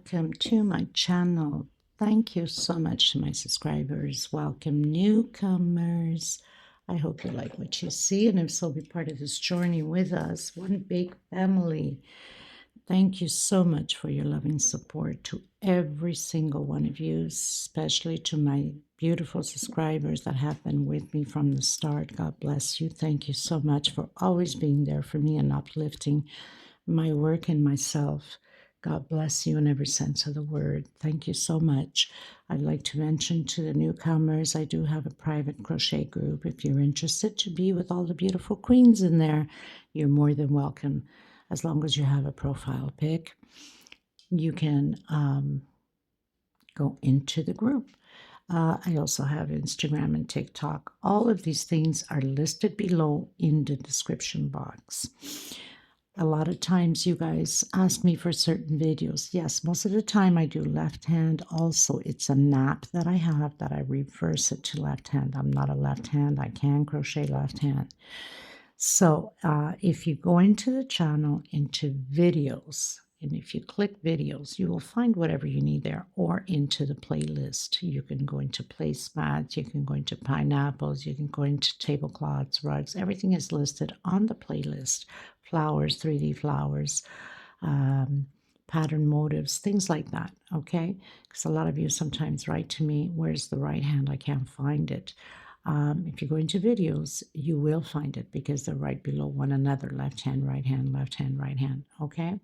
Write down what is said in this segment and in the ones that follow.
welcome to my channel. Thank you so much to my subscribers. Welcome newcomers. I hope you like what you see, and if so, be part of this journey with us. One big family. Thank you so much for your loving support to every single one of you, especially to my beautiful subscribers that have been with me from the start. God bless you. Thank you so much for always being there for me and uplifting my work and myself. God bless you in every sense of the word. Thank you so much. I'd like to mention to the newcomers, I do have a private crochet group. If you're interested to be with all the beautiful queens in there, you're more than welcome. As long as you have a profile pic, you can go into the group. I also have Instagram and TikTok. All of these things are listed below in the description box. A lot of times you guys ask me for certain videos. Yes, most of the time I do left hand. Also, it's a nap that I have that I reverse it to left hand. I'm not a left hand. I can crochet left hand. So if you go into the channel, into videos, and if you click videos, you will find whatever you need there, or into the playlist. You can go into placemats, you can go into pineapples, you can go into tablecloths, rugs. Everything is listed on the playlist. Flowers, 3D flowers, pattern motives, things like that, okay? Because a lot of you sometimes write to me, where's the right hand? I can't find it. If you go into videos, you will find it because they're right below one another, left hand, right hand, left hand, right hand, okay?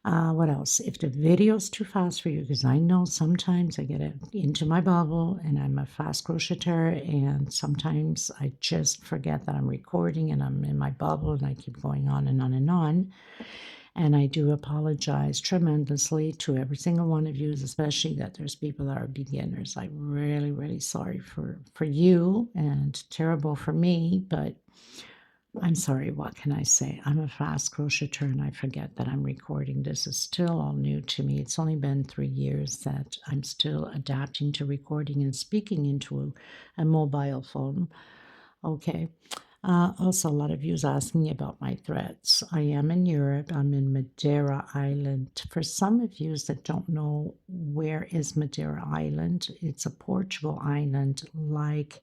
What else? If the video is too fast for you, because I know sometimes I get into my bubble and I'm a fast crocheter, and sometimes I just forget that I'm recording and I'm in my bubble and I keep going on and on and on. And I do apologize tremendously to every single one of you, especially that there's people that are beginners. I'm really, really sorry for you, and terrible for me, but I'm sorry, what can I say? I'm a fast crocheter and I forget that I'm recording. This is still all new to me. It's only been 3 years that I'm still adapting to recording and speaking into a mobile phone. Okay. Also, a lot of you ask me about my threads. I am in Europe. I'm in Madeira Island. For some of you that don't know where is Madeira Island, it's a Portugal island, like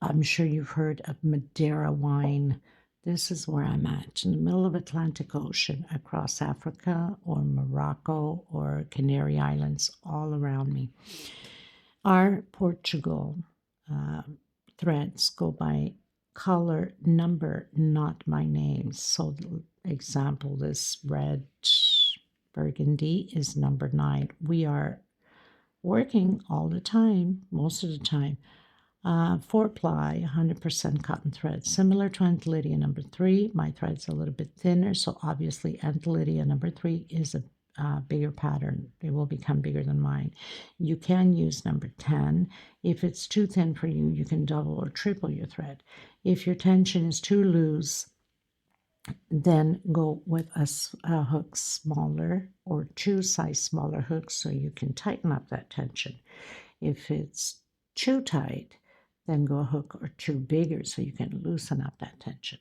I'm sure you've heard of Madeira wine. This is where I'm at, in the middle of Atlantic Ocean, across Africa or Morocco or Canary Islands, all around me. Our Portugal threads go by color number, not my name. So, example, this red burgundy is number 9. We are working all the time, most of the time, 4-ply, 100% cotton thread, similar to Aunt Lydia number 3. My thread's a little bit thinner, so obviously Aunt Lydia number 3 is a bigger pattern. It will become bigger than mine. You can use number 10. If it's too thin for you, you can double or triple your thread. If your tension is too loose, then go with a hook smaller, or 2 size smaller hooks so you can tighten up that tension. If it's too tight, then go a hook or 2 bigger so you can loosen up that tension.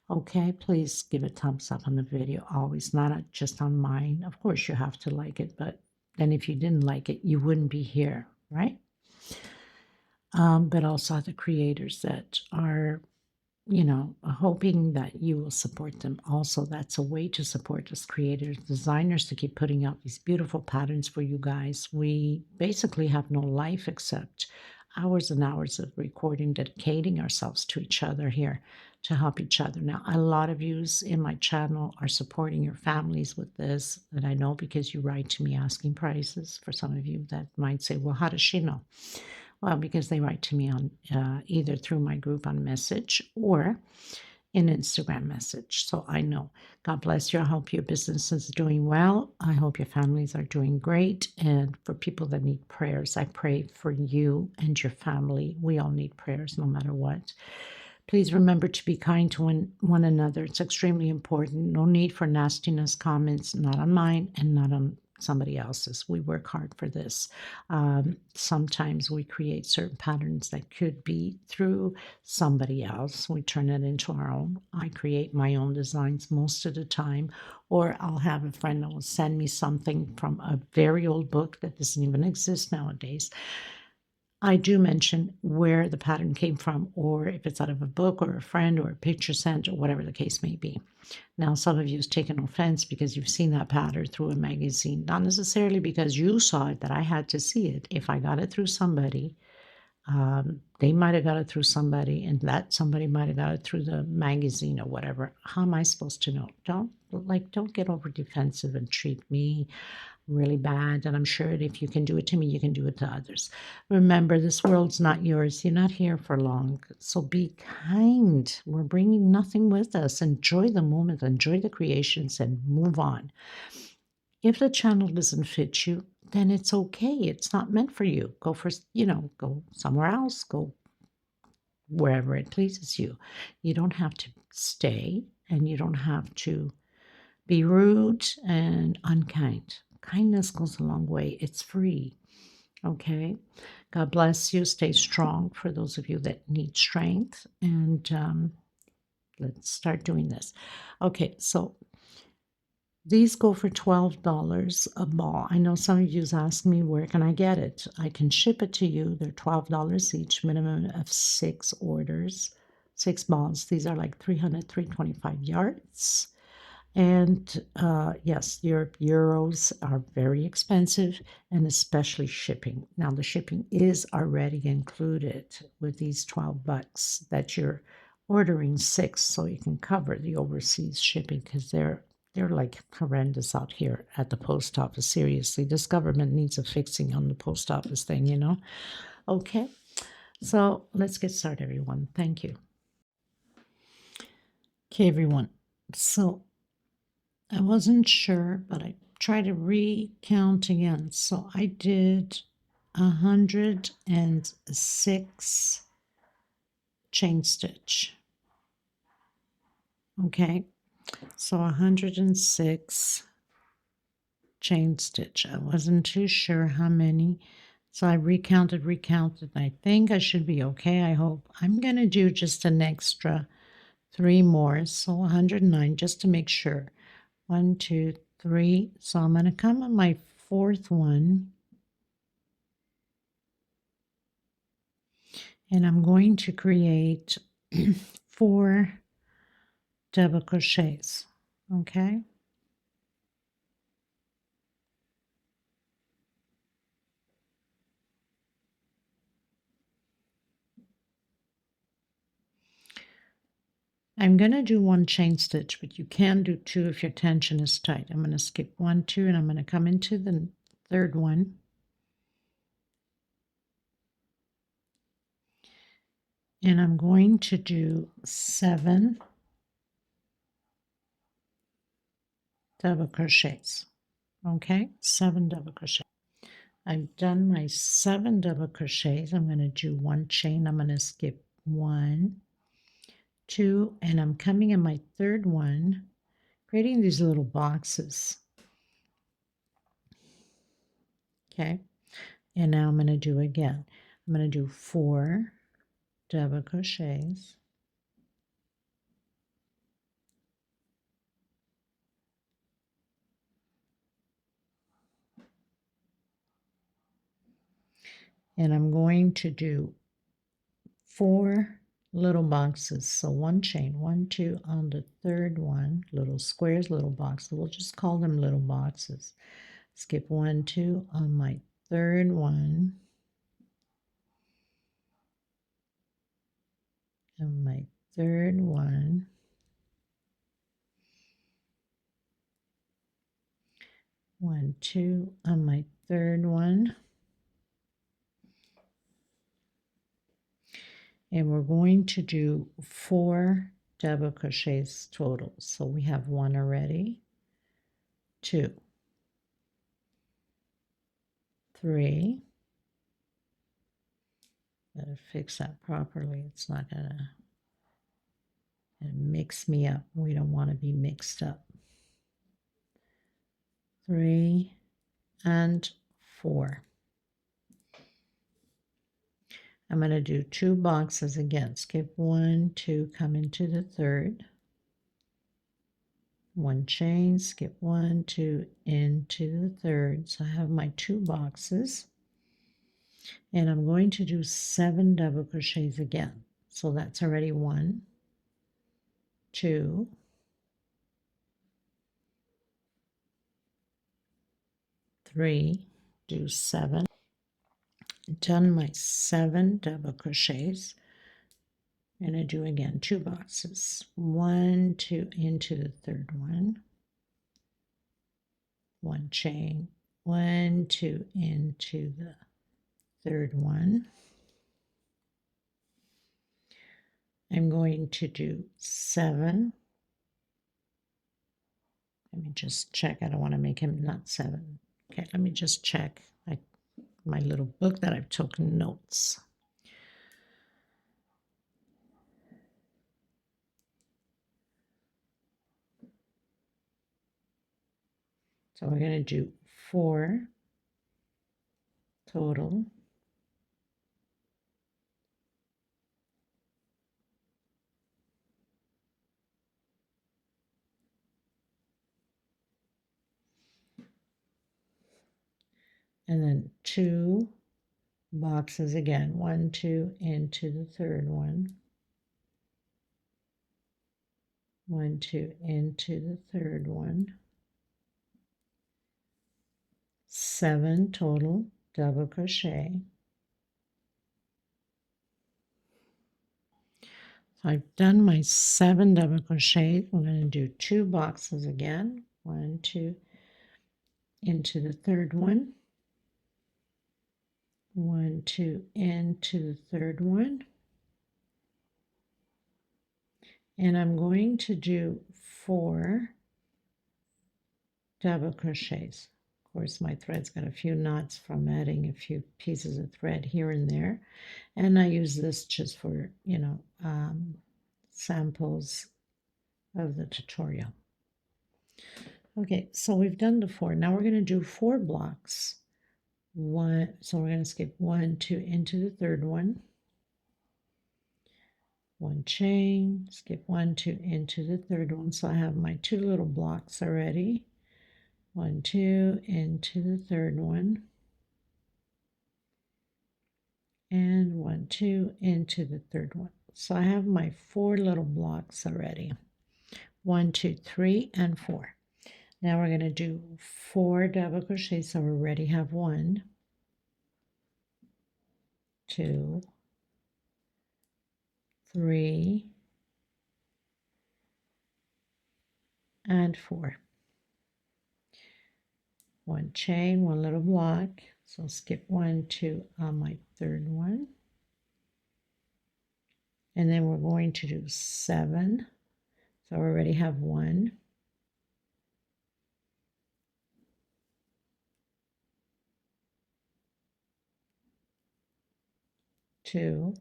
Okay, please give a thumbs up on the video, always, not just on mine. Of course, you have to like it, but then if you didn't like it, you wouldn't be here, right? But also the creators that are, hoping that you will support them. Also, that's a way to support us creators, designers, to keep putting out these beautiful patterns for you guys. We basically have no life except hours and hours of recording, dedicating ourselves to each other here to help each other. Now, a lot of yous in my channel are supporting your families with this, and I know because you write to me asking prices. For some of you that might say, well, how does she know? Well, because they write to me on either through my group on message or in Instagram message. So I know. God bless you. I hope your business is doing well. I hope your families are doing great. And for people that need prayers, I pray for you and your family. We all need prayers no matter what. Please remember to be kind to one another. It's extremely important. No need for nastiness comments, not on mine and not on somebody else's. We work hard for this. Sometimes we create certain patterns that could be through somebody else. We turn it into our own. I create my own designs most of the time, or I'll have a friend that will send me something from a very old book that doesn't even exist nowadays. I do mention where the pattern came from, or if it's out of a book or a friend or a picture sent or whatever the case may be. Now, some of you have taken offense because you've seen that pattern through a magazine, not necessarily because you saw it that I had to see it. If I got it through somebody, they might have got it through somebody, and that somebody might have got it through the magazine or whatever. How am I supposed to know? Don't get over defensive and treat me really bad. And I'm sure that if you can do it to me, you can do it to others. Remember, this world's not yours. You're not here for long. So be kind. We're bringing nothing with us. Enjoy the moment, enjoy the creations, and move on. If the channel doesn't fit you, then it's okay. It's not meant for you. Go for, go somewhere else. Go wherever it pleases you. You don't have to stay, and you don't have to be rude and unkind. Kindness goes a long way. It's free. Okay. God bless you. Stay strong for those of you that need strength. And let's start doing this. Okay. So these go for $12 a ball. I know some of you ask me, where can I get it? I can ship it to you. They're $12 each, minimum of 6 orders, 6 balls. These are like 300, 325 yards. And yes, your euros are very expensive, and especially shipping. Now, the shipping is already included with these 12 bucks that you're ordering 6, so you can cover the overseas shipping, because they're like horrendous out here at the post office. Seriously, this government needs a fixing on the post office thing. Okay, so let's get started, everyone. Thank you. Okay, everyone. So I wasn't sure, but I tried to recount again. So I did 106 chain stitch. Okay, so 106 chain stitch. I wasn't too sure how many. So I recounted. I think I should be okay. I hope. I'm going to do just an extra 3 more. So 109 just to make sure. 1, 2, 3. So I'm going to come on my 4th one, and I'm going to create 4 double crochets. Okay. I'm going to do 1 chain stitch, but you can do 2 if your tension is tight. I'm going to skip 1, 2, and I'm going to come into the 3rd one. And I'm going to do 7 double crochets. Okay, 7 double crochets. I've done my 7 double crochets. I'm going to do 1 chain. I'm going to skip 1, 2, and I'm coming in my 3rd one, creating these little boxes. Okay, and now I'm going to do again. I'm going to do 4 double crochets. And I'm going to do 4 little boxes. So 1 chain, 1, 2 on the 3rd one, little squares, little boxes. We'll just call them little boxes. Skip 1, 2 on my 3rd one. On my 3rd one. 1, 2 on my 3rd one. And we're going to do 4 double crochets total. So we have 1 already, 2, 3. Gotta fix that properly. It's not gonna mix me up. We don't want to be mixed up. 3, and 4. I'm going to do 2 boxes again. Skip 1, 2, come into the third. 1 chain, skip 1, 2, into the third. So I have my 2 boxes. And I'm going to do 7 double crochets again. So that's already 1, 2, 3, do 7. Done my 7 double crochets. And I do again 2 boxes. 1, 2, into the third one. 1 chain, 1, 2, into the third one. I'm going to do 7. Let me just check. I don't want to make him not 7. Okay, let me just check my little book that I've taken notes. So we're going to do 4 total. And then 2 boxes again. 1, 2, into the third one. 1, 2, into the third one. 7 total double crochet. So I've done my 7 double crochets. I'm going to do 2 boxes again. 1, 2, into the third one. 1, 2, into the third one. And I'm going to do 4 double crochets. Of course, my thread's got a few knots from adding a few pieces of thread here and there. And I use this just for, samples of the tutorial. Okay, so we've done the 4. Now we're going to do 4 blocks. So we're going to skip 1, 2, into the third one. 1 chain, skip 1, 2, into the third one. So I have my 2 little blocks already. 1, 2, into the third one. And 1, 2, into the third one. So I have my 4 little blocks already. 1, 2, 3, and 4. Now we're going to do 4 double crochets. So we already have 1, 2, 3, and 4. 1 chain, 1 little block. So skip 1, 2 on my third one. And then we're going to do 7. So I already have 1, 2,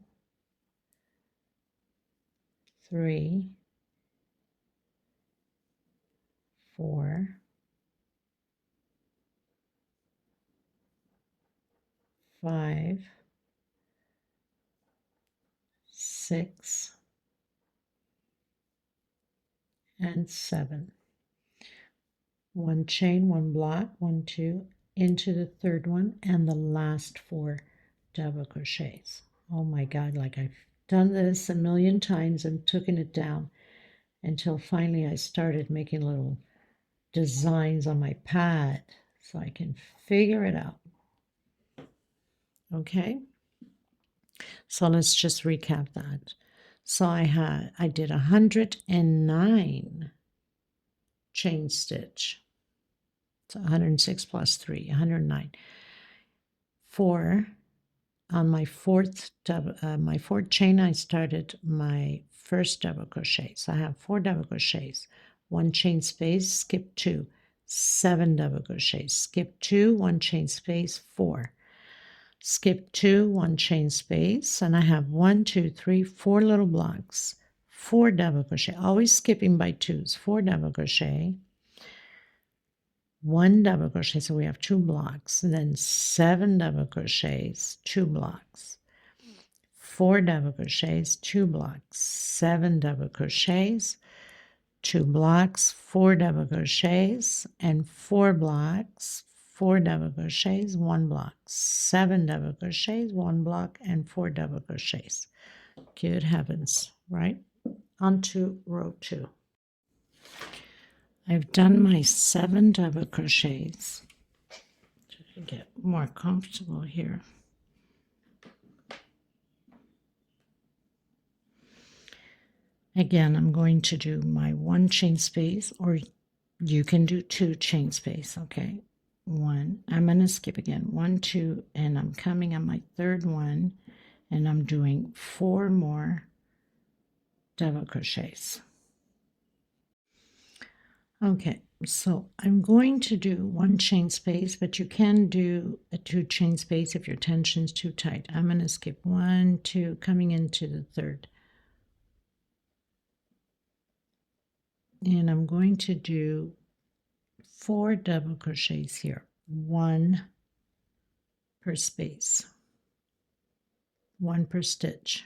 3, 4, 5, 6, and 7. 1 chain, 1 block, 1, 2, into the third one, and the last 4 double crochets. Oh my God, like I've done this a million times and taken it down until finally I started making little designs on my pad so I can figure it out. Okay, so let's just recap that. So I did 109 chain stitch. So 106 plus 3, 109. 4 on my fourth chain. I started my first double crochet. So I have 4 double crochets, 1 chain space, skip 2, 7 double crochets, skip 2, 1 chain space, 4. Skip 2, 1 chain space, and I have 1, 2, 3, 4 little blocks, 4 double crochet, always skipping by 2s, 4 double crochet, 1 double crochet, so we have 2 blocks, and then 7 double crochets, 2 blocks, 4 double crochets, 2 blocks, 7 double crochets, 2 blocks, 4 double crochets, and 4 blocks, 4 double crochets, 1 block, 7 double crochets, 1 block, and 4 double crochets. Good heavens, right? Onto row 2. I've done my 7 double crochets to get more comfortable here. Again, I'm going to do my 1 chain space, or you can do 2 chain space, okay? 1, I'm going to skip again, 1, 2, and I'm coming on my 3rd one, and I'm doing 4 more double crochets. Okay, so I'm going to do 1 chain space, but you can do a 2 chain space if your tension's too tight. I'm going to skip 1, 2, coming into the 3rd. And I'm going to do 4 double crochets here, 1 per space, 1 per stitch.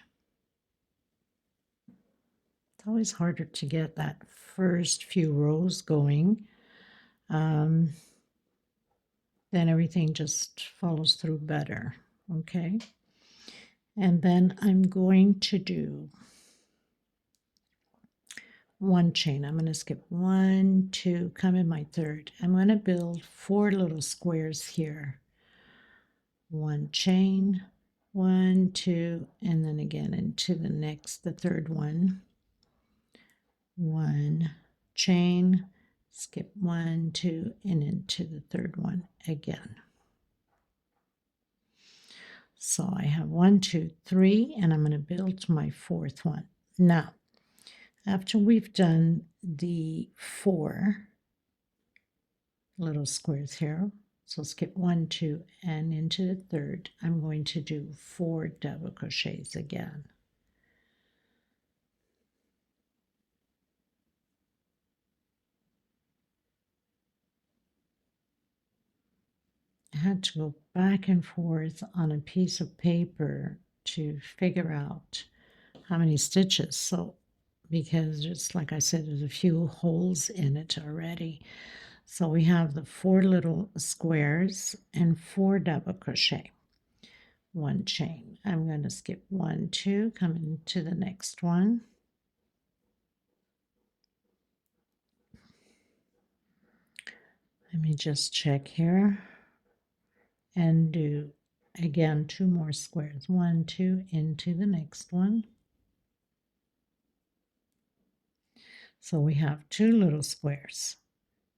It's always harder to get that first few rows going. Then everything just follows through better, okay? And then I'm going to do 1 chain. I'm going to skip 1, 2, come in my 3rd. I'm going to build 4 little squares here. 1 chain, 1, 2, and then again into the next, the 3rd one. 1 chain, skip 1, 2, and into the 3rd one again. So I have 1, 2, 3, and I'm going to build my 4th one. Now, after we've done the 4 little squares here, so skip 1, 2, and into the 3rd, I'm going to do 4 double crochets again. I had to go back and forth on a piece of paper to figure out how many stitches. So, because just like I said, there's a few holes in it already. So we have the 4 little squares and 4 double crochet, 1 chain. I'm going to skip 1, 2, come into the next one. Let me just check here and do again 2 more squares, 1, 2, into the next one. So we have 2 little squares.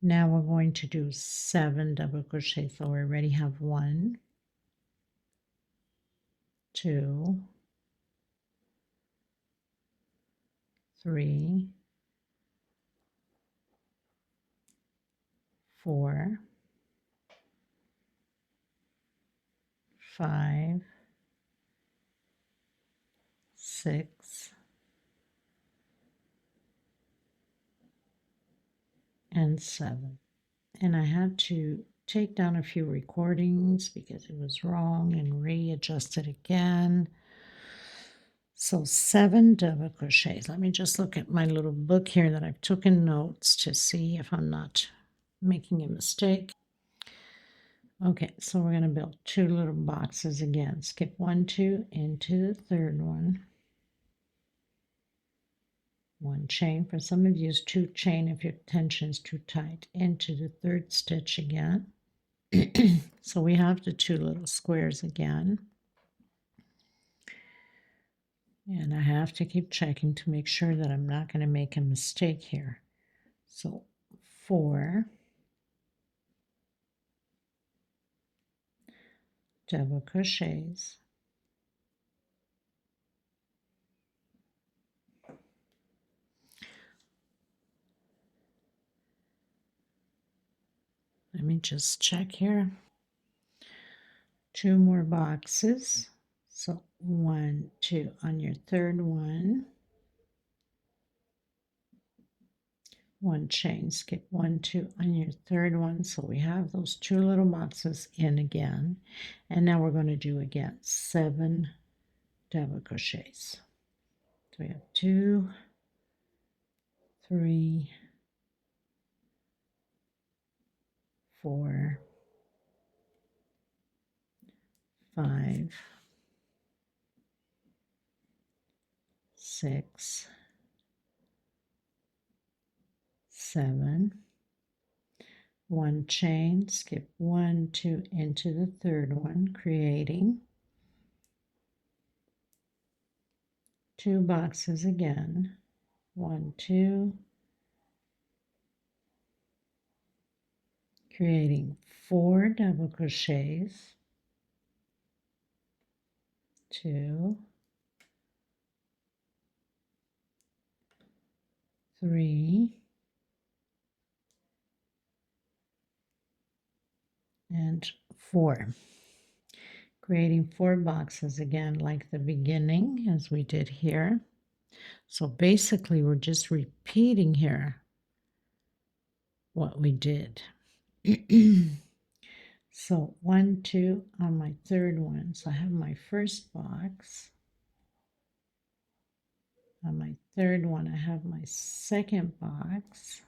Now we're going to do 7 double crochets. So we already have 1, 2, 3, 4, 5, 6, and 7. And I had to take down a few recordings because it was wrong and readjust it again. So 7 double crochets. Let me just look at my little book here that I've taken notes to see if I'm not making a mistake. Okay, so we're going to build 2 little boxes again. Skip 1, 2, into the 3rd one. 1 chain. For some of you, use 2 chain if your tension is too tight. Into the 3rd stitch again. So we have the 2 little squares again. And I have to keep checking to make sure that I'm not going to make a mistake here. So 4 double crochets. Let me just check here. 2 more boxes. So 1, 2 on your 3rd one. 1 chain, skip 1, 2 on your third one. So we have those 2 little boxes in again, and now we're going to do again 7 double crochets. So we have 2, 3, 4, 5, 6, 7, 1 chain, skip 1, 2 into the third one, creating 2 boxes again, 1, 2, creating 4 double crochets, 2, 3, and 4. Creating 4 boxes again like the beginning as we did here. So basically we're just repeating here what we did. So 1, 2 on my third one. So I have my first box. On my third one I have my second box.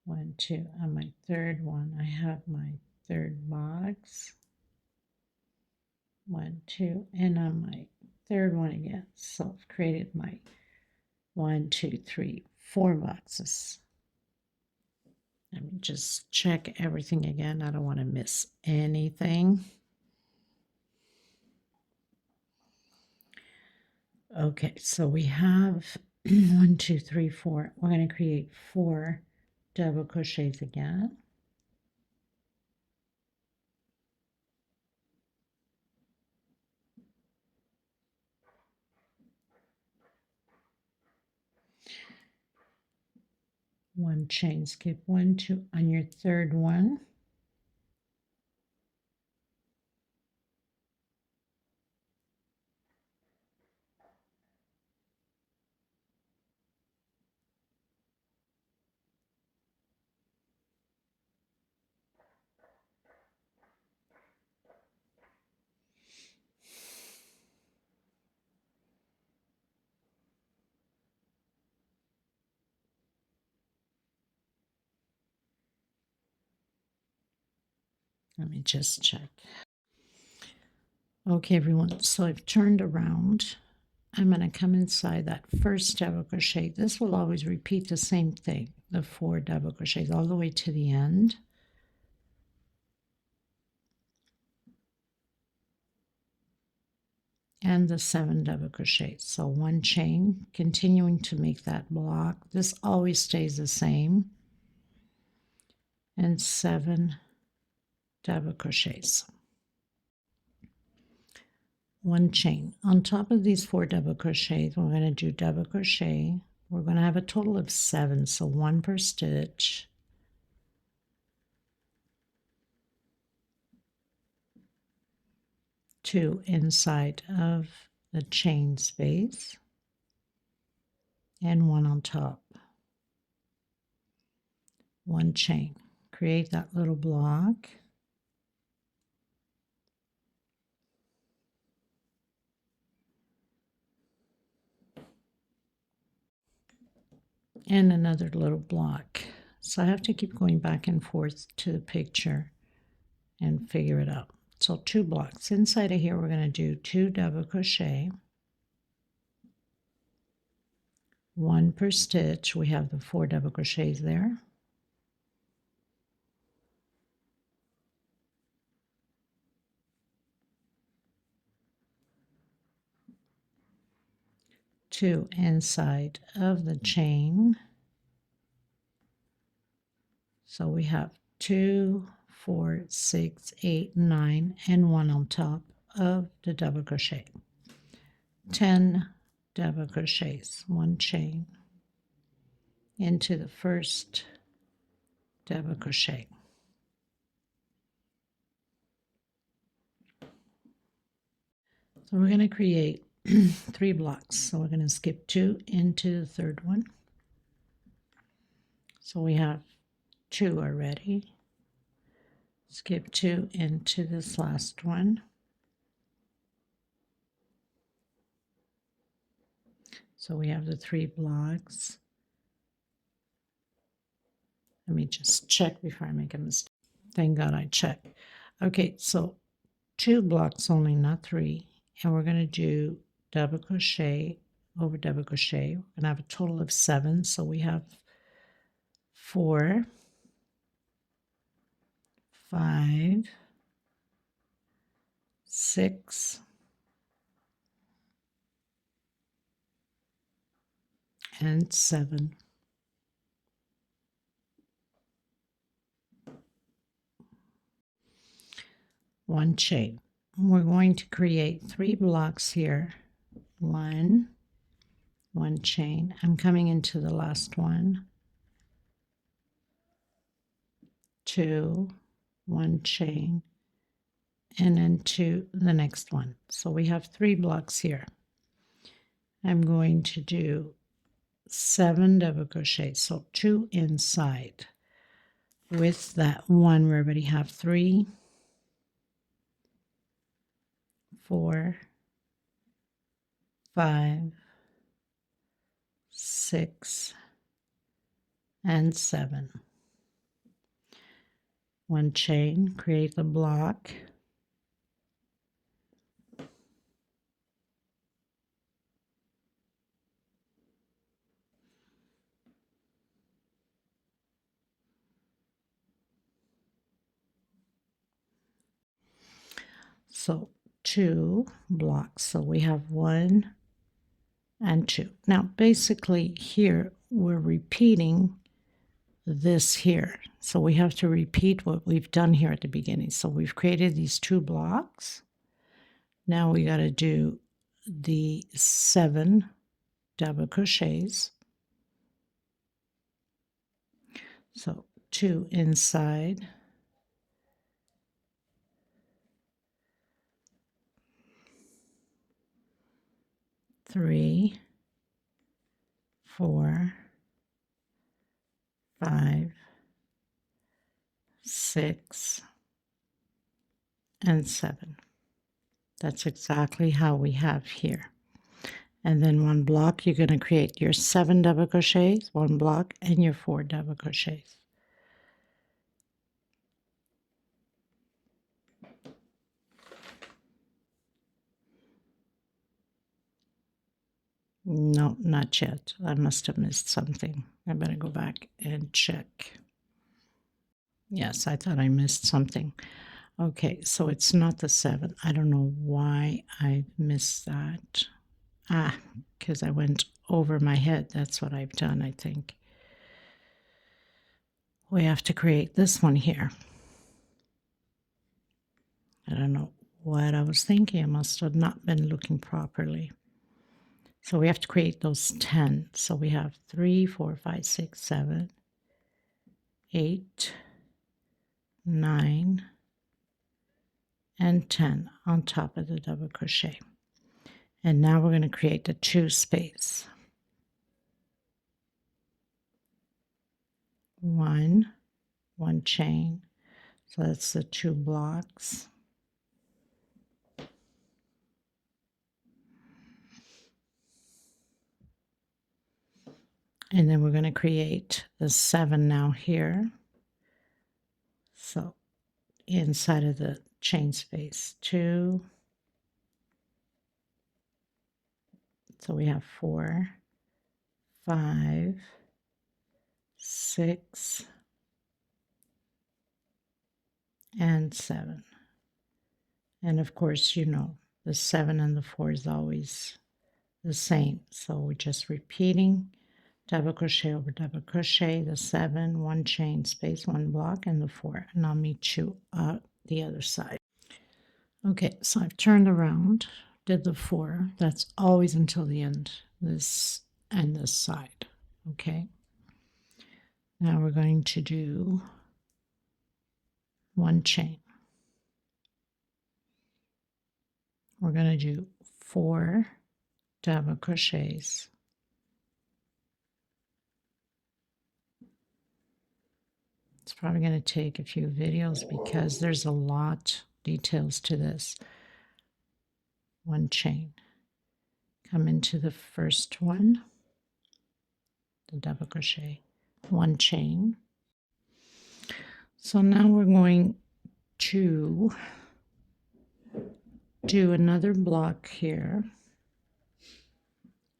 1, 2 on my third one I have my third box. 1, 2, and on my third one again. So I've created my 1, 2, 3, 4 boxes. Let me just check everything again. I don't want to miss anything. Okay, so we have 1, 2, 3, 4. We're going to create 4 double crochets again. One chain, skip 1, 2 on your third one. Let me just check. Okay, everyone, so I've turned around. I'm going to come inside that first double crochet. This will always repeat the same thing, the 4 double crochets all the way to the end. And the 7 double crochets. So 1 chain, continuing to make that block. This always stays the same. And 7 double crochets. 1 chain. On top of these 4 double crochets, we're going to do double crochet. We're going to have a total of 7, so 1 per stitch. Two inside of the chain space, and 1 on top. 1 chain. Create that little block. And another little block. So I have to keep going back and forth to the picture and figure it out. So 2 blocks. Inside of here, we're going to do 2 double crochet. 1 per stitch. We have the 4 double crochets there. Two inside of the chain. So we have 2, 4, 6, 8, 9, and 1 on top of the double crochet. 10 double crochets, 1 chain into the first double crochet. So we're going to create 3 blocks. So we're going to skip 2 into the third one. So we have 2 already. Skip 2 into this last one. So we have the 3 blocks. Let me just check before I make a mistake. Thank God I checked. Okay, so 2 blocks only, not 3. And we're going to do double crochet over double crochet. We're going to have a total of 7. So we have 4, 5, 6, and 7. One chain. We're going to create 3 blocks here. 1 chain. I'm coming into the last one. 2, 1 chain, and then to the next one. So we have 3 blocks here. I'm going to do 7 double crochets, so 2 inside. With that one, we already have 3, 4, 5, 6, and 7. 1 chain, create the block. So 2 blocks. So we have 1 and 2. Now basically here we're repeating this here. So we have to repeat what we've done here at the beginning. So we've created these 2 blocks. Now we got to do the 7 double crochets. So 2 inside. 3, 4, 5, 6, and 7. That's exactly how we have here. And then 1 block, you're going to create your 7 double crochets, 1 block, and your 4 double crochets. No, not yet. I must have missed something. I better go back and check. Yes, I thought I missed something. Okay, so it's not the 7. I don't know why I missed that. Because I went over my head. That's what I've done, I think. We have to create this one here. I don't know what I was thinking. I must have not been looking properly. So we have to create those 10. So we have 3, 4, 5, 6, 7, 8, 9, and 10 on top of the double crochet. And now we're going to create the 2 space. 1 chain. So that's the 2 blocks. And then we're going to create the 7 now here. So inside of the chain space, 2. So we have 4, 5, 6, and 7. And of course, you know, the 7 and the 4 is always the same. So we're just repeating double crochet over double crochet, the 7, 1 chain space, 1 block, and the 4. And I'll meet you at the other side. Okay, so I've turned around, did the 4. That's always until the end, this and this side. Okay. Now we're going to do 1 chain. We're going to do 4 double crochets. It's probably going to take a few videos because there's a lot details to this. One chain. Come into the first one, the double crochet, one chain. So now we're going to do another block here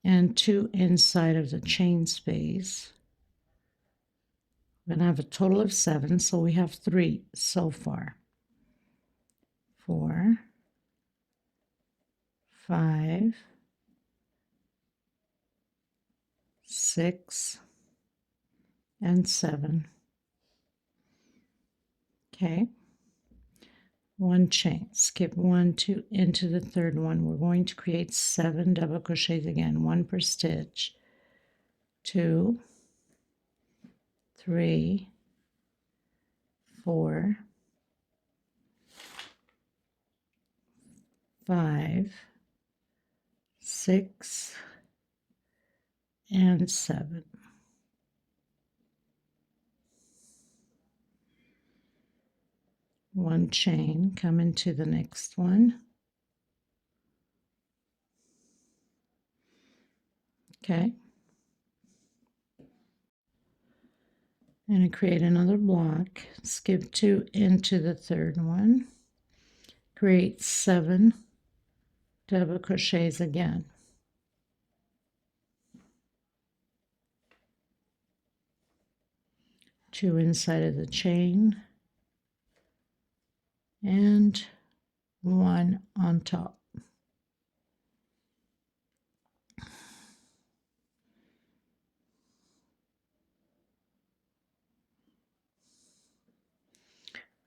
and 2 inside of the chain space. We're going to have a total of 7, so we have 3 so far. 4, 5, 6, and 7. Okay. One chain, skip 1, 2 into the third one. We're going to create 7 double crochets again, 1 per stitch. 2, 3, 4, 5, 6, and 7. One chain, come into the next one. Okay. And create another block, skip 2 into the third one. Create 7 double crochets again. Two inside of the chain and 1 on top.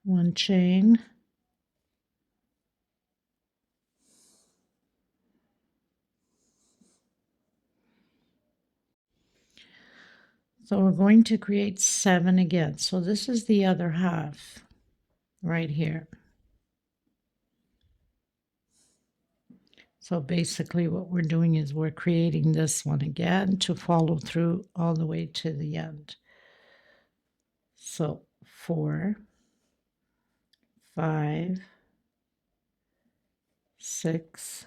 One chain, so we're going to create 7 again. So this is the other half right here. So basically what we're doing is we're creating this one again to follow through all the way to the end. So 4, 5, 6,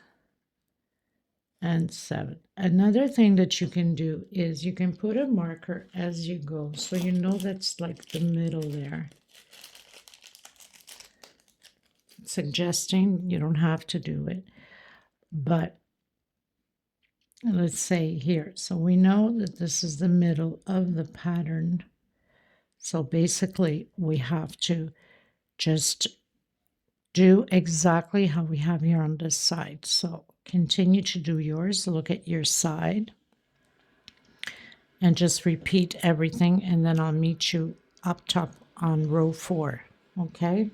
and 7. Another thing that you can do is you can put a marker as you go, so you know that's like the middle there. Suggesting you don't have to do it, but let's say here, so we know that this is the middle of the pattern. So basically we have to just do exactly how we have here on this side. So continue to do yours, look at your side, and just repeat everything, and then I'll meet you up top on row 4. Okay?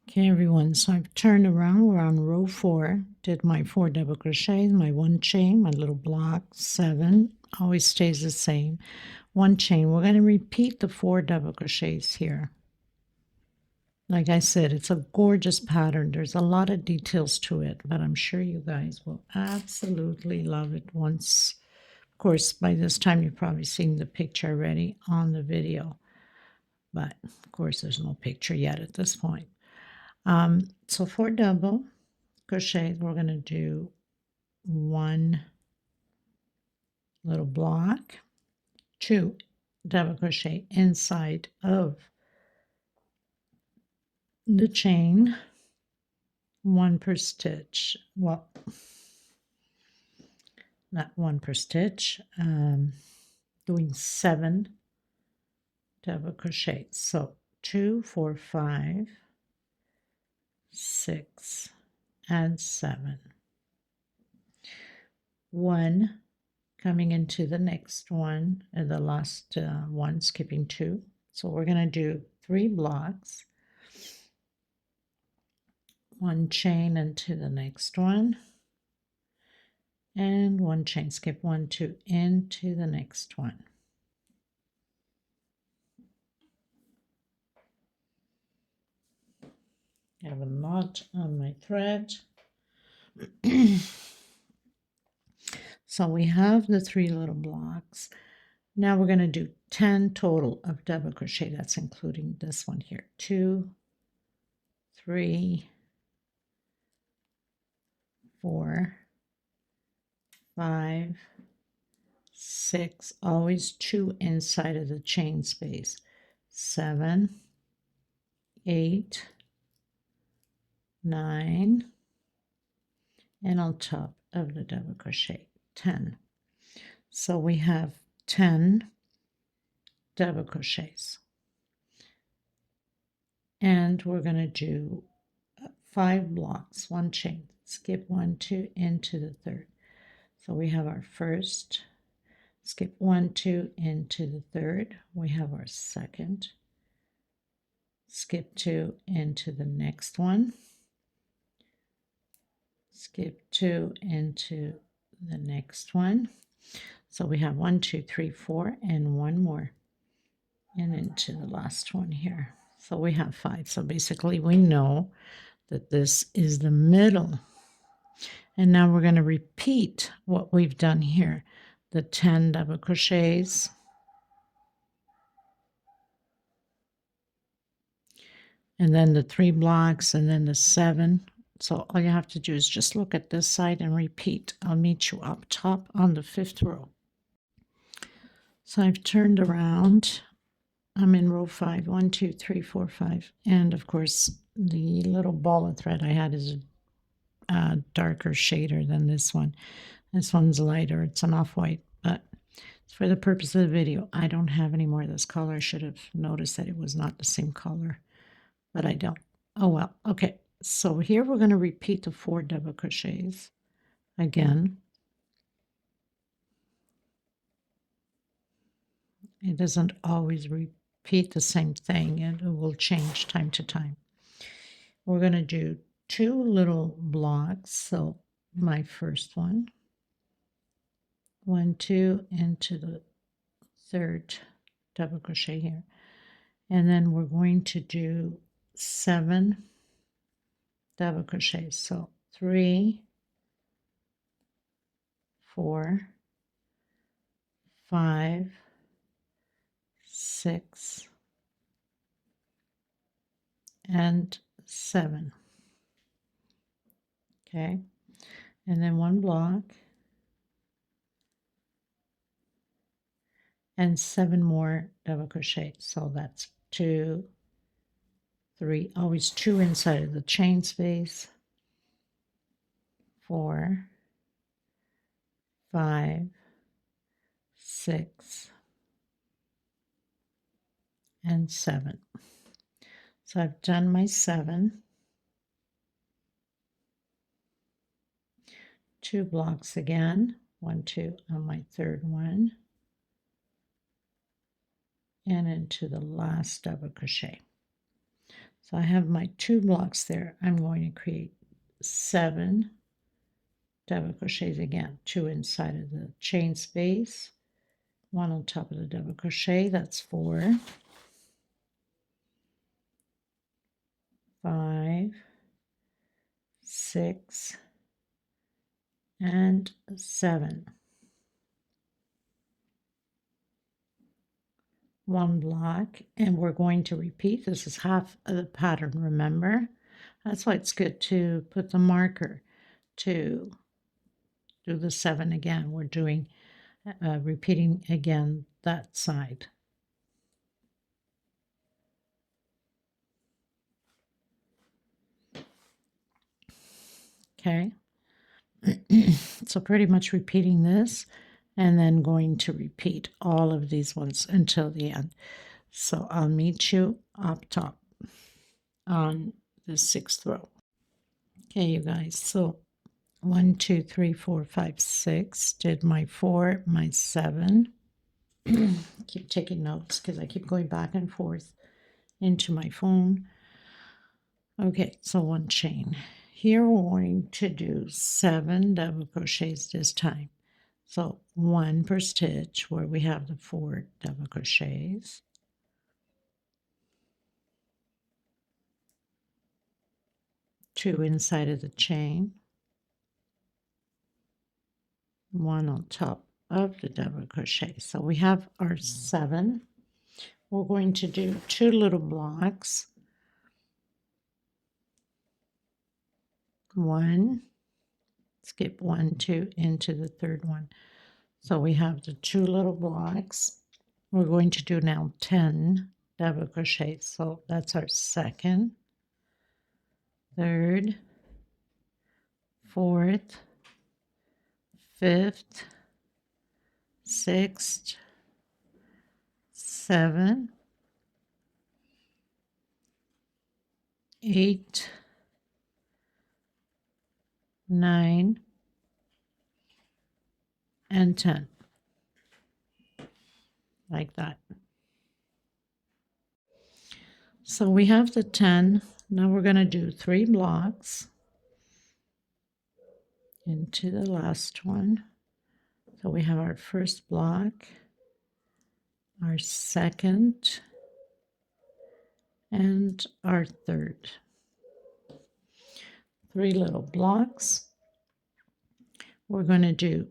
Okay, everyone, so I've turned around. We're on row 4, did my 4 double crochets, my 1 chain, my little block, 7, always stays the same. 1 chain. We're going to repeat the 4 double crochets here. Like I said, it's a gorgeous pattern. There's a lot of details to it, but I'm sure you guys will absolutely love it once. Of course, by this time, you've probably seen the picture already on the video, but of course, there's no picture yet at this point. So 4 double crochets, we're going to do 1 little block, 2 double crochet inside of the chain, 1 per stitch. Well, not 1 per stitch, doing 7 double crochets. So 2, 4, 5, 6, and 7. 1 coming into the next one, and the last one, skipping 2. So we're going to do 3 blocks, 1 chain into the next one, and 1 chain, skip 1, 2 into the next one. I have a knot on my thread. So we have the 3 little blocks. Now we're going to do 10 total of double crochet. That's including this one here. 2, 3, 4, 5, 6, always 2 inside of the chain space. 7, 8, 9, and on top of the double crochet 10. So we have 10 double crochets, and we're going to do 5 blocks, 1 chain, skip 1, 2 into the third. So we have our first, skip 1, 2 into the third, we have our second, skip 2 into the next one, skip 2 into the next one. So we have 1, 2, 3, 4, and 1 more, and into the last one here. So we have 5. So basically we know that this is the middle. And now we're going to repeat what we've done here. The 10 double crochets, and then the 3 blocks, and then the 7. So all you have to do is just look at this side and repeat. I'll meet you up top on the 5th row. So I've turned around. I'm in row 5. 1, 2, 3, 4, 5. And of course, the little ball of thread I had is a darker shader than this one. This one's lighter. It's an off-white, but for the purpose of the video, I don't have any more of this color. I should have noticed that it was not the same color, but I don't. Oh well. Okay, so here we're going to repeat the 4 double crochets again. It doesn't always repeat the same thing, and it will change time to time. We're going to do 2 little blocks. So my first one, 1, 2 into the third double crochet here, and then we're going to do 7 double crochets. So 3, 4, 5, 6, and 7. Okay, and then 1 block and 7 more double crochet. So that's 2, 3, always 2 inside of the chain space, 4, 5, 6, and 7. So I've done my 7, 2 blocks again, 1, 2 on my third one, and into the last double crochet. So I have my 2 blocks there. I'm going to create 7 double crochets again, 2 inside of the chain space, 1 on top of the double crochet. That's 4, 5, 6, and 7. 1 block, and we're going to repeat. This is half of the pattern, remember? That's why it's good to put the marker to do the 7 again. We're doing repeating again that side. Okay, so pretty much repeating this, and then going to repeat all of these ones until the end. So I'll meet you up top on the 6th row. Okay, you guys, so 1, 2, 3, 4, 5, 6, did my 4, my 7. Keep taking notes because I keep going back and forth into my phone. Okay, so 1 chain. Here we're going to do 7 double crochets this time. So 1 per stitch where we have the 4 double crochets. 2 inside of the chain. one on top of the double crochet. So we have our 7. We're going to do 2 little blocks. 1, skip 1, 2 into the third one. So we have the 2 little blocks. We're going to do now 10 double crochets. So that's our second, third, fourth, fifth, sixth, 7, 8, 9, and 10. Like that. So we have the 10. Now we're going to do 3 blocks into the last one. So we have our first block, our second, and our third. 3 little blocks. We're going to do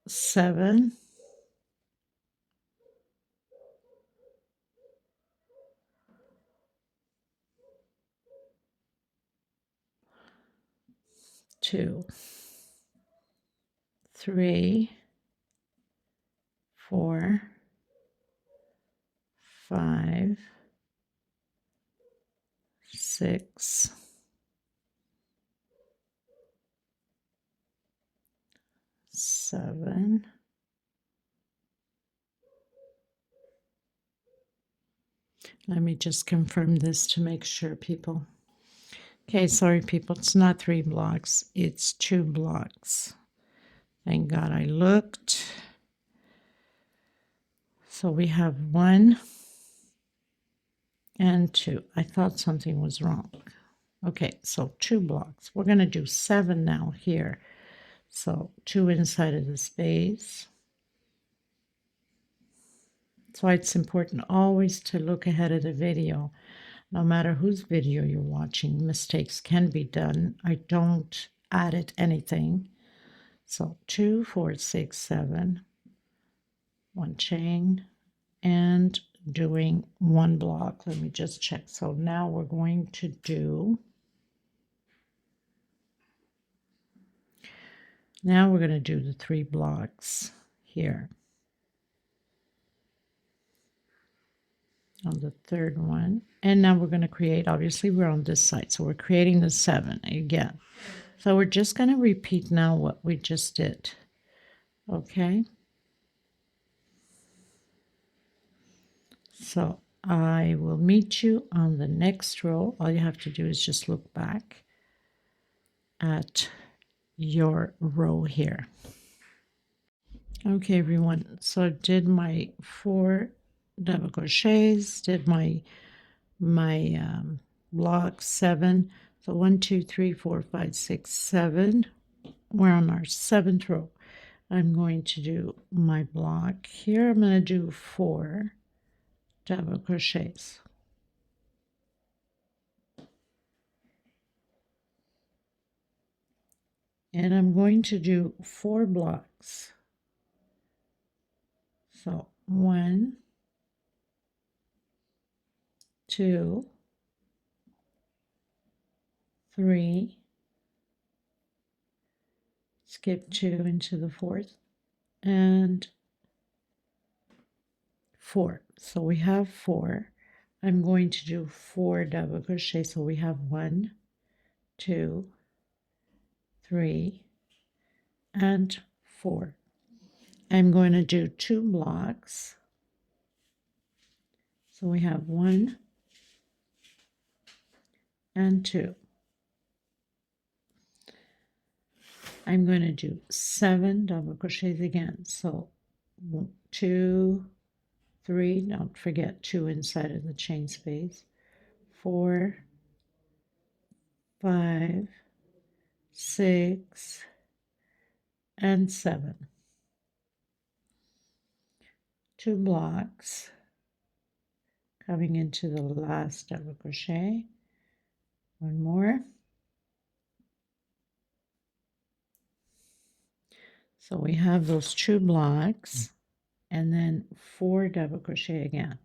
7, 2, 3, 4, 5, 6, 7, 'Let me just confirm this to make sure, people. Okay, sorry, people. It's not 3 blocks. It's 2 blocks. Thank God I looked. So we have 1 and 2. I thought something was wrong. Okay, so 2 blocks. We're going to do 7 now here. So 2 inside of the space. That's why it's important always to look ahead of the video. No matter whose video you're watching, mistakes can be done. I don't add anything. So 2, 4, 6, 7, 1 chain, and doing 1 block. Let me just check. So now we're going to do, the 3 blocks here. On the third one, and now we're going to create, obviously we're on this side, so we're creating the 7 again. So we're just going to repeat now what we just did. Okay, so I will meet you on the next row. All you have to do is just look back at your row here. Okay, everyone, so I did my 4 double crochets, did my block 7. So 1, 2, 3, 4, 5, 6, 7. We're on our 7th row. I'm going to do my block here. I'm going to do 4 double crochets. And I'm going to do 4 blocks. So 1, 2, 3, skip 2 into the 4th, and 4. So we have 4. I'm going to do 4 double crochet. So we have 1, 2, 3, and 4. I'm going to do 2 blocks. So we have 1 and 2. I'm going to do 7 double crochets again. So 2, 3, don't forget 2 inside of the chain space, 4, 5, 6, and 7. 2 blocks coming into the last double crochet. 1 more. So we have those 2 blocks and then 4 double crochet again.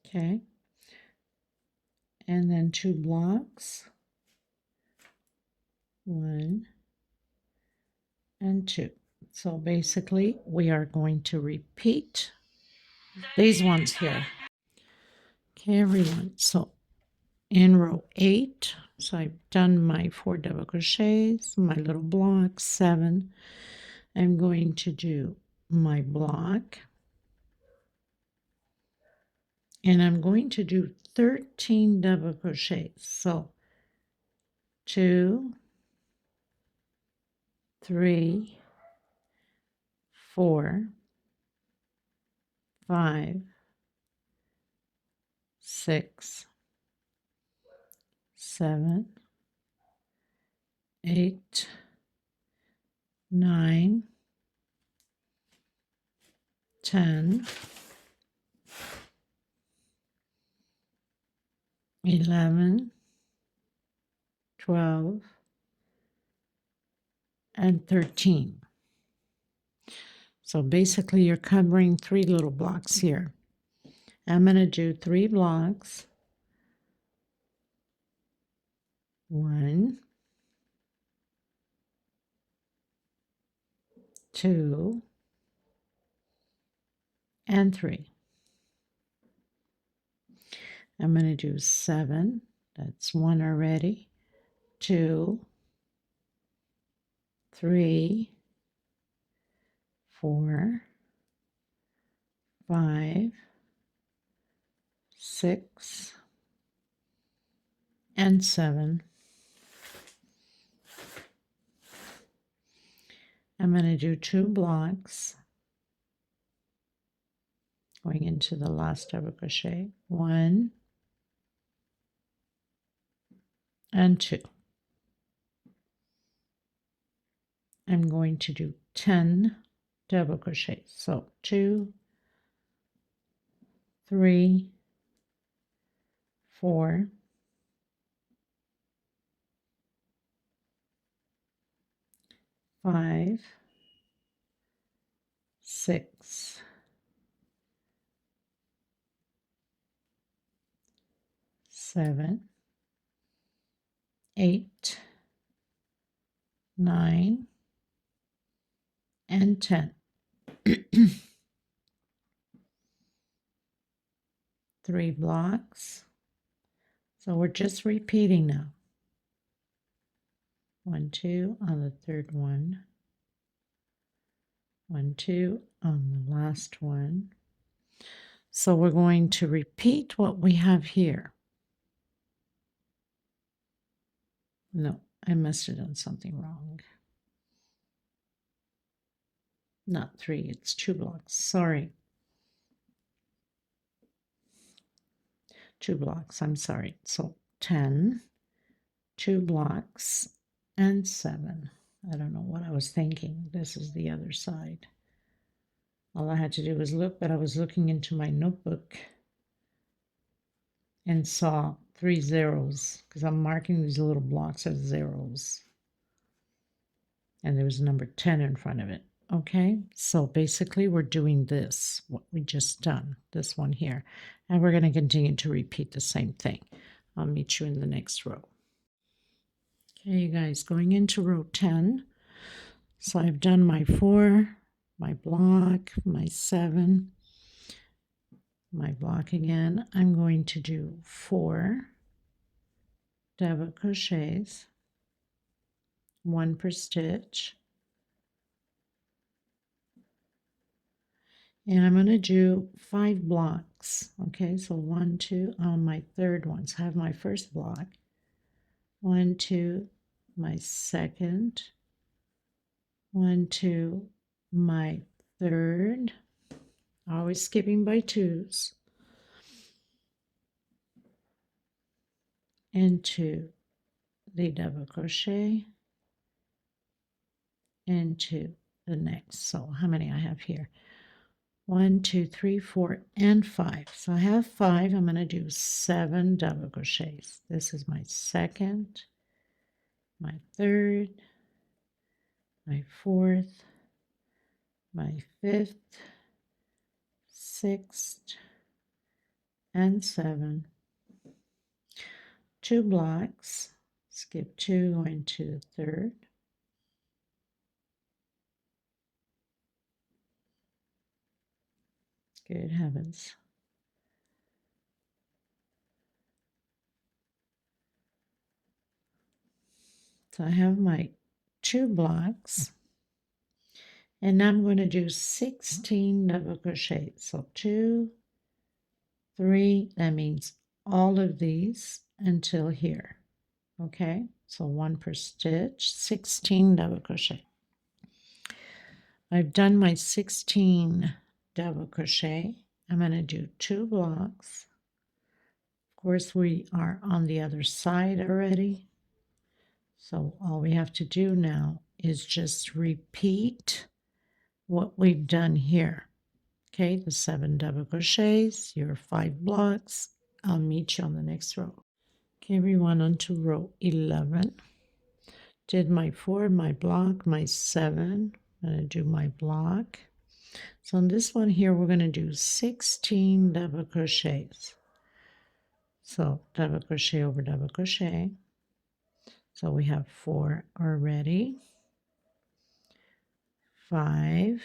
Okay, and then 2 blocks, 1 and 2. So basically we are going to repeat these ones here. Okay, everyone, so in row 8, so I've done my 4 double crochets, my little block, 7. I'm going to do my block, and I'm going to do 13 double crochets. So 2, 3, 4, 5, 6, 7, 8, 9, 10, 11, 12, and 13. So basically you're covering 3 little blocks here. I'm going to do 3 blocks. 1, 2, and 3. I'm going to do 7. That's 1 already. 2, 3, 4, 5, 6, and 7. I'm going to do 2 blocks going into the last double crochet. 1 and 2. I'm going to do 10 double crochets. So 2, 3, 4, 5, 6, 7, 8, 9, and 10. 3 blocks. So we're just repeating now. 1, 2 on the third one. 1, 2 on the last one. So we're going to repeat what we have here. No, I must have done something wrong. Not 3, it's 2 blocks. Sorry. 2 blocks, I'm sorry. So 10, 2 blocks, and 7. I don't know what I was thinking. This is the other side. All I had to do was look, but I was looking into my notebook and saw 3 zeros because I'm marking these little blocks as zeros. And there was a number 10 in front of it. Okay, so basically we're doing this, what we just done, this one here. And we're going to continue to repeat the same thing. I'll meet you in the next row. Okay, you guys, going into row 10. So I've done my 4, my block, my 7, my block again. I'm going to do 4 double crochets, 1 per stitch. And I'm going to do 5 blocks. Okay, so 1, 2 on my third one. So I have my first block. 1, 2, my second. 1, 2, my third. Always skipping by 2s. Into the double crochet. Into the next. So how many I have here? 1, 2, 3, 4, and 5. So I have 5. I'm going to do 7 double crochets. This is my second, my third, my fourth, my fifth, sixth, and 7. 2 blocks, skip 2, going to the third. Good heavens. So I have my 2 blocks, and I'm going to do 16 double crochets. So 2, 3, that means all of these until here. Okay, so 1 per stitch, 16 double crochet. I've done my 16 double crochet. I'm going to do 2 blocks. Of course, we are on the other side already. So all we have to do now is just repeat what we've done here. Okay, the 7 double crochets, your 5 blocks. I'll meet you on the next row. Okay, everyone, on to row 11. Did my 4, my block, my 7. I'm going to do my block. So on this one here, we're going to do 16 double crochets. So double crochet over double crochet. So we have 4 already. 5,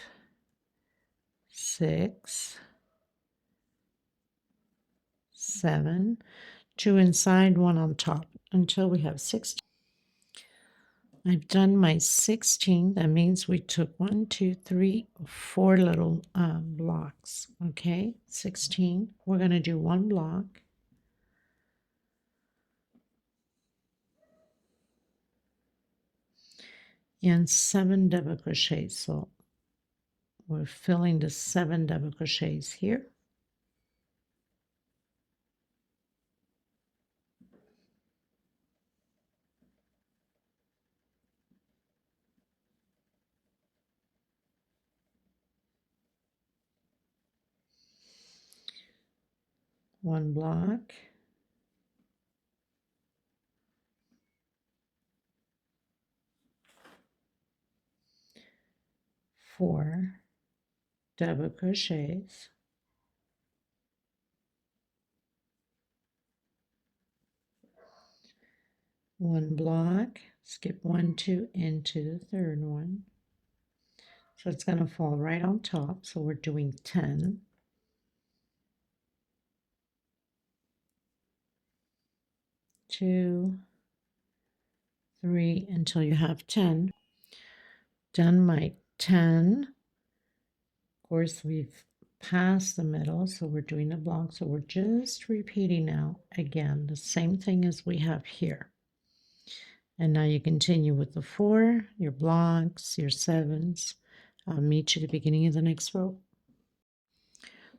6, 7, 2 inside, 1 on top until we have 16. I've done my 16. That means we took 1, 2, 3, 4 little blocks. Okay, 16. We're going to do 1 block. And 7 double crochets. So we're filling the 7 double crochets here. One block. Four double crochets. One block, skip 1, 2 into the third one. So it's going to fall right on top. So we're doing 10. 2, 3 until you have 10. Done my 10. Of course, we've passed the middle, so we're doing a block. So we're just repeating now again the same thing as we have here. And now you continue with the 4, your blocks, your 7s. I'll meet you at the beginning of the next row.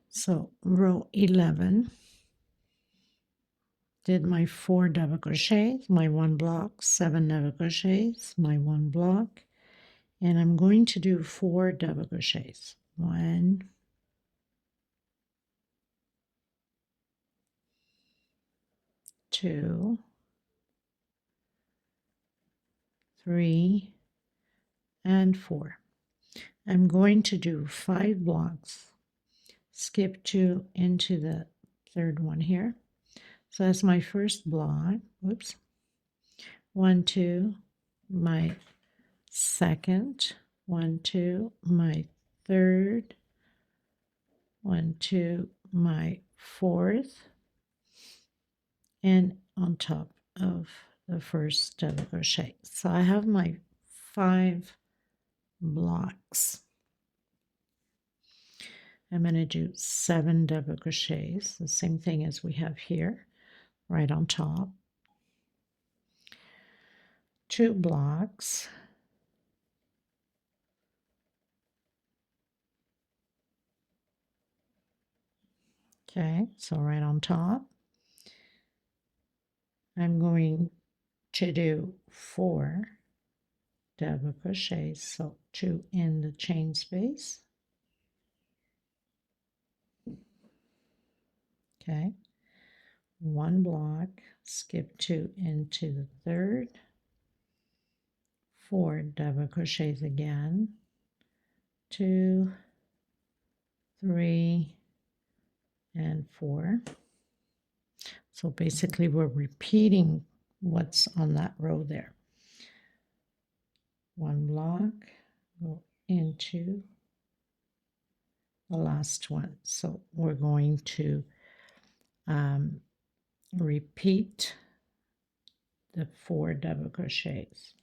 So row 11. Did my 4 double crochets, my 1 block, 7 double crochets, my 1 block, and I'm going to do 4 double crochets. 1, 2, 3, and 4. I'm going to do 5 blocks. Skip 2 into the third one here. So that's my first block. Whoops. 1, 2, my second. 1, 2, my third. 1, 2, my fourth. And on top of the first double crochet. So I have my 5 blocks. I'm going to do 7 double crochets, the same thing as we have here, right on top. 2 blocks. Okay, so right on top. I'm going to do 4 double crochets, so 2 in the chain space. Okay, one block, skip 2 into the third, 4 double crochets again, 2, 3, and 4. So basically we're repeating what's on that row there. One block, go into the last one. So we're going to repeat the 4 double crochets.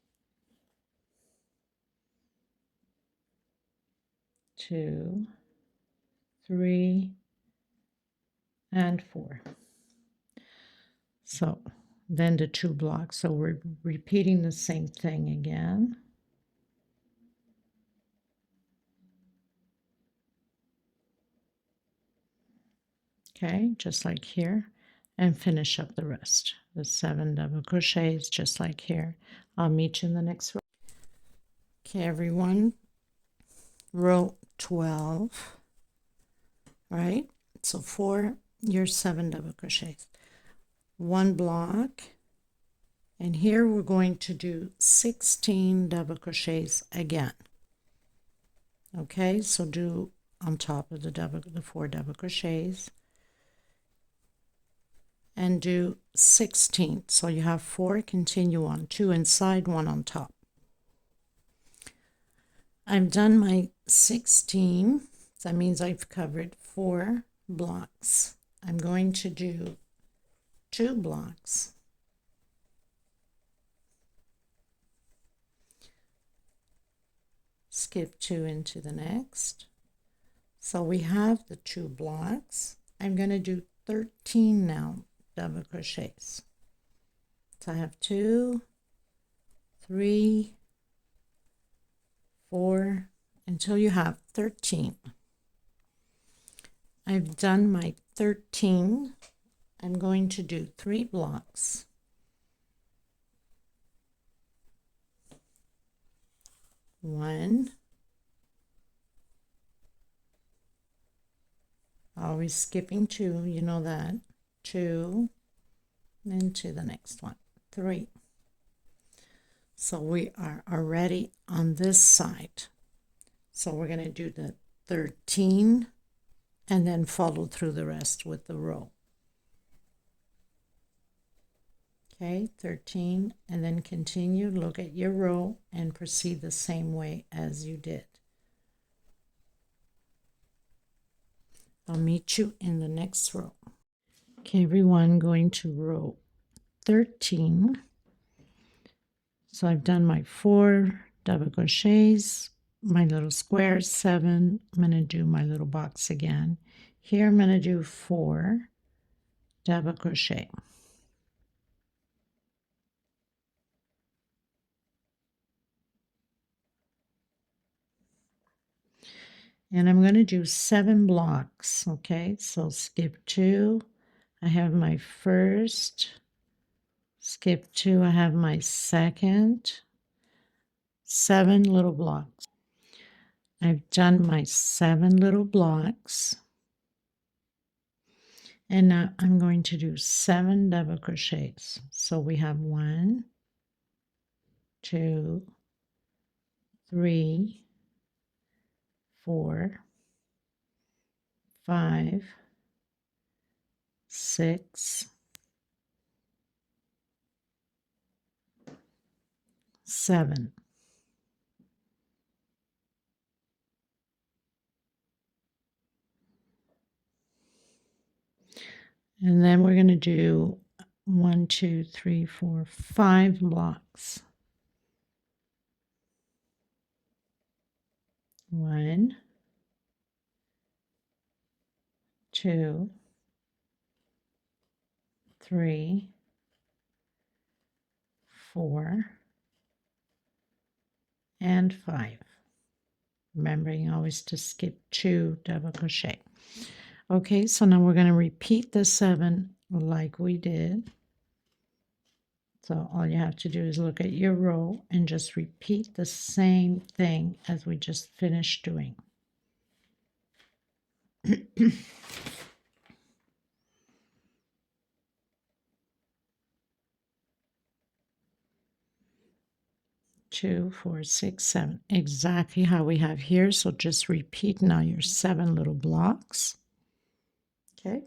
2, 3, and 4. So then the 2 blocks. So we're repeating the same thing again. Okay, just like here, and finish up the rest. The 7 double crochets, just like here. I'll meet you in the next row. Okay, everyone, row 12, right? So for your 7 double crochets, 1 block, and here we're going to do 16 double crochets again. Okay, so do on top of the 4 double crochets, and do 16. So you have 4, continue on, 2 inside, 1 on top. I've done my 16. That means I've covered 4 blocks. I'm going to do 2 blocks. Skip 2 into the next. So we have the 2 blocks. I'm going to do 13 now double crochets. So I have 2, 3, 4, until you have 13. I've done my 13. I'm going to do 3 blocks. One, always skipping 2, you know that. 2, and to the next one, 3. So we are already on this side. So we're going to do the 13 and then follow through the rest with the row. Okay, 13, and then continue, look at your row and proceed the same way as you did. I'll meet you in the next row. Okay, everyone, going to row 13. So I've done my 4 double crochets, my little square, 7. I'm going to do my little box again. Here I'm going to do 4 double crochet. And I'm going to do 7 blocks. Okay, so skip 2. I have my first. Skip 2. I have my second. 7 little blocks. I've done my 7 little blocks. And now I'm going to do 7 double crochets. So we have 1, 2, 3, 4, 5, 6, 7. And then we're going to do 1, 2, 3, 4, 5 blocks. 1, 2, 3, 4, and 5. Remembering always to skip 2 double crochet. Okay, so now we're going to repeat the 7 like we did. So all you have to do is look at your row and just repeat the same thing as we just finished doing. 2, 4, 6, 7. Exactly how we have here. So just repeat now your 7 little blocks. Okay.